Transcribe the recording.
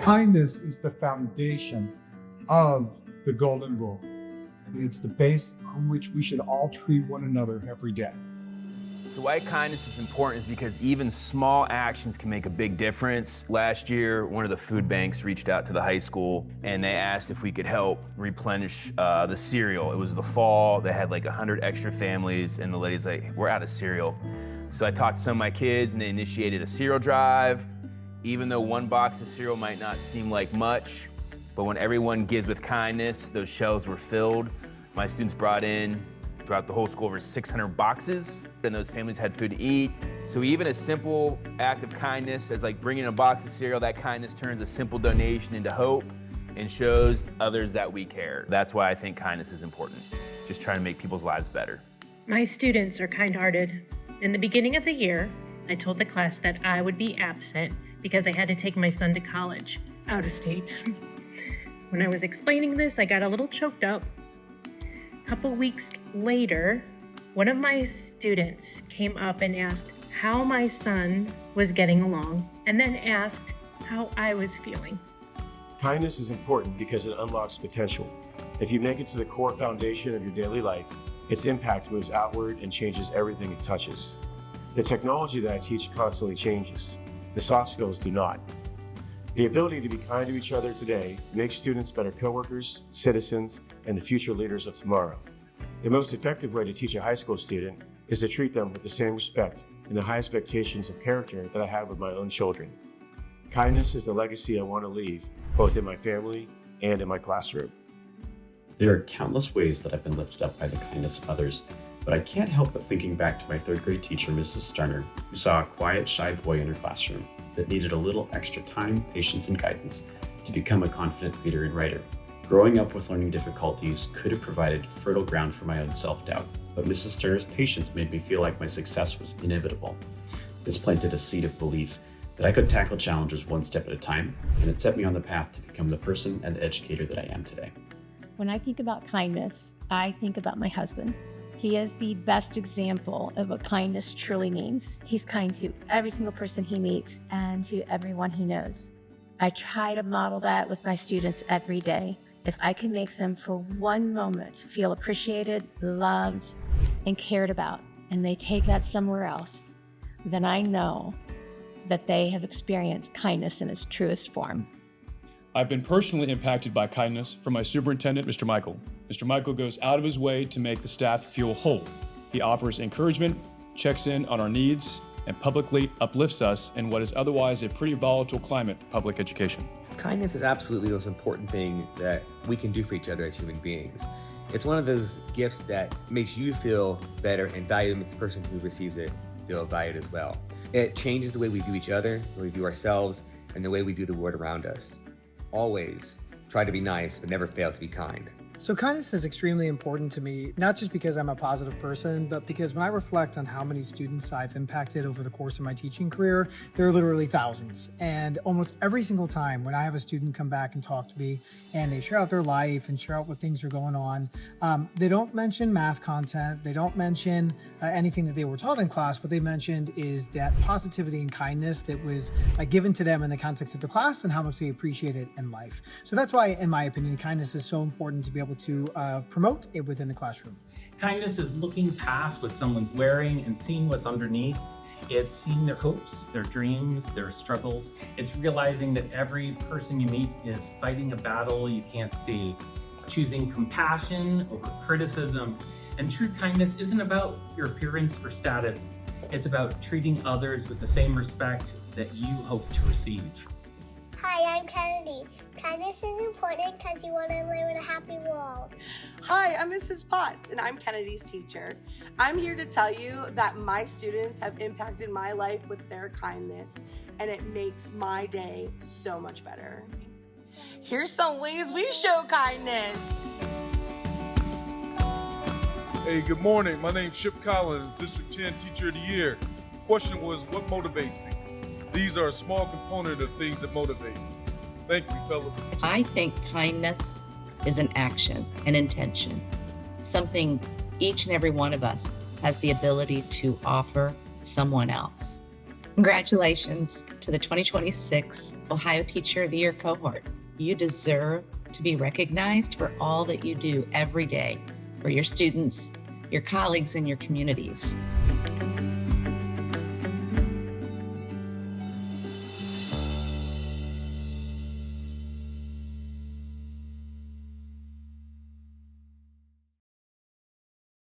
Kindness is the foundation of the golden rule. It's the base on which we should all treat one another every day. So why kindness is important is because even small actions can make a big difference. Last year, one of the food banks reached out to the high school and they asked if we could help replenish the cereal. It was the fall, they had like 100 extra families, and the lady's like, we're out of cereal. So I talked to some of my kids and they initiated a cereal drive. Even though one box of cereal might not seem like much, but when everyone gives with kindness, those shelves were filled. My students brought in, throughout the whole school, over 600 boxes, and those families had food to eat. So even a simple act of kindness, as like bringing a box of cereal, that kindness turns a simple donation into hope and shows others that we care. That's why I think kindness is important, just trying to make people's lives better. My students are kind-hearted. In the beginning of the year, I told the class that I would be absent because I had to take my son to college, out of state. When I was explaining this, I got a little choked up. A couple weeks later, one of my students came up and asked how my son was getting along, and then asked how I was feeling. Kindness is important because it unlocks potential. If you make it to the core foundation of your daily life, its impact moves outward and changes everything it touches. The technology that I teach constantly changes. The soft skills do not. The ability to be kind to each other today makes students better coworkers, citizens, and the future leaders of tomorrow. The most effective way to teach a high school student is to treat them with the same respect and the high expectations of character that I have with my own children. Kindness is the legacy I want to leave, both in my family and in my classroom. There are countless ways that I've been lifted up by the kindness of others, but I can't help but thinking back to my third grade teacher, Mrs. Starner, who saw a quiet, shy boy in her classroom that needed a little extra time, patience, and guidance to become a confident reader and writer. Growing up with learning difficulties could have provided fertile ground for my own self-doubt, but Mrs. Starner's patience made me feel like my success was inevitable. This planted a seed of belief that I could tackle challenges one step at a time, and it set me on the path to become the person and the educator that I am today. When I think about kindness, I think about my husband. He is the best example of what kindness truly means. He's kind to every single person he meets and to everyone he knows. I try to model that with my students every day. If I can make them for one moment feel appreciated, loved, and cared about, and they take that somewhere else, then I know that they have experienced kindness in its truest form. I've been personally impacted by kindness from my superintendent, Mr. Michael. Mr. Michael goes out of his way to make the staff feel whole. He offers encouragement, checks in on our needs, and publicly uplifts us in what is otherwise a pretty volatile climate for public education. Kindness is absolutely the most important thing that we can do for each other as human beings. It's one of those gifts that makes you feel better and valued, makes the person who receives it feel valued as well. It changes the way we view each other, the way we view ourselves, and the way we view the world around us. Always try to be nice, but never fail to be kind. So kindness is extremely important to me, not just because I'm a positive person, but because when I reflect on how many students I've impacted over the course of my teaching career, there are literally thousands. And almost every single time when I have a student come back and talk to me and they share out their life and share out what things are going on, they don't mention math content, they don't mention anything that they were taught in class. What they mentioned is that positivity and kindness that was given to them in the context of the class and how much they appreciate it in life. So that's why, in my opinion, kindness is so important to be able to promote it within the classroom. Kindness is looking past what someone's wearing and seeing what's underneath. It's seeing their hopes, their dreams, their struggles. It's realizing that every person you meet is fighting a battle you can't see. It's choosing compassion over criticism. And true kindness isn't about your appearance or status. It's about treating others with the same respect that you hope to receive. Hi, I'm Kennedy. Kindness is important because you want to live in a happy world. Hi, I'm Mrs. Potts, and I'm Kennedy's teacher. I'm here to tell you that my students have impacted my life with their kindness, and it makes my day so much better. Here's some ways we show kindness. Hey, good morning. My name's Chip Collins, District 10 Teacher of the Year. Question was, what motivates me? These are a small component of things that motivate me. Thank you, fellas. I think kindness is an action, an intention, something each and every one of us has the ability to offer someone else. Congratulations to the 2026 Ohio Teacher of the Year cohort. You deserve to be recognized for all that you do every day for your students, your colleagues, and your communities.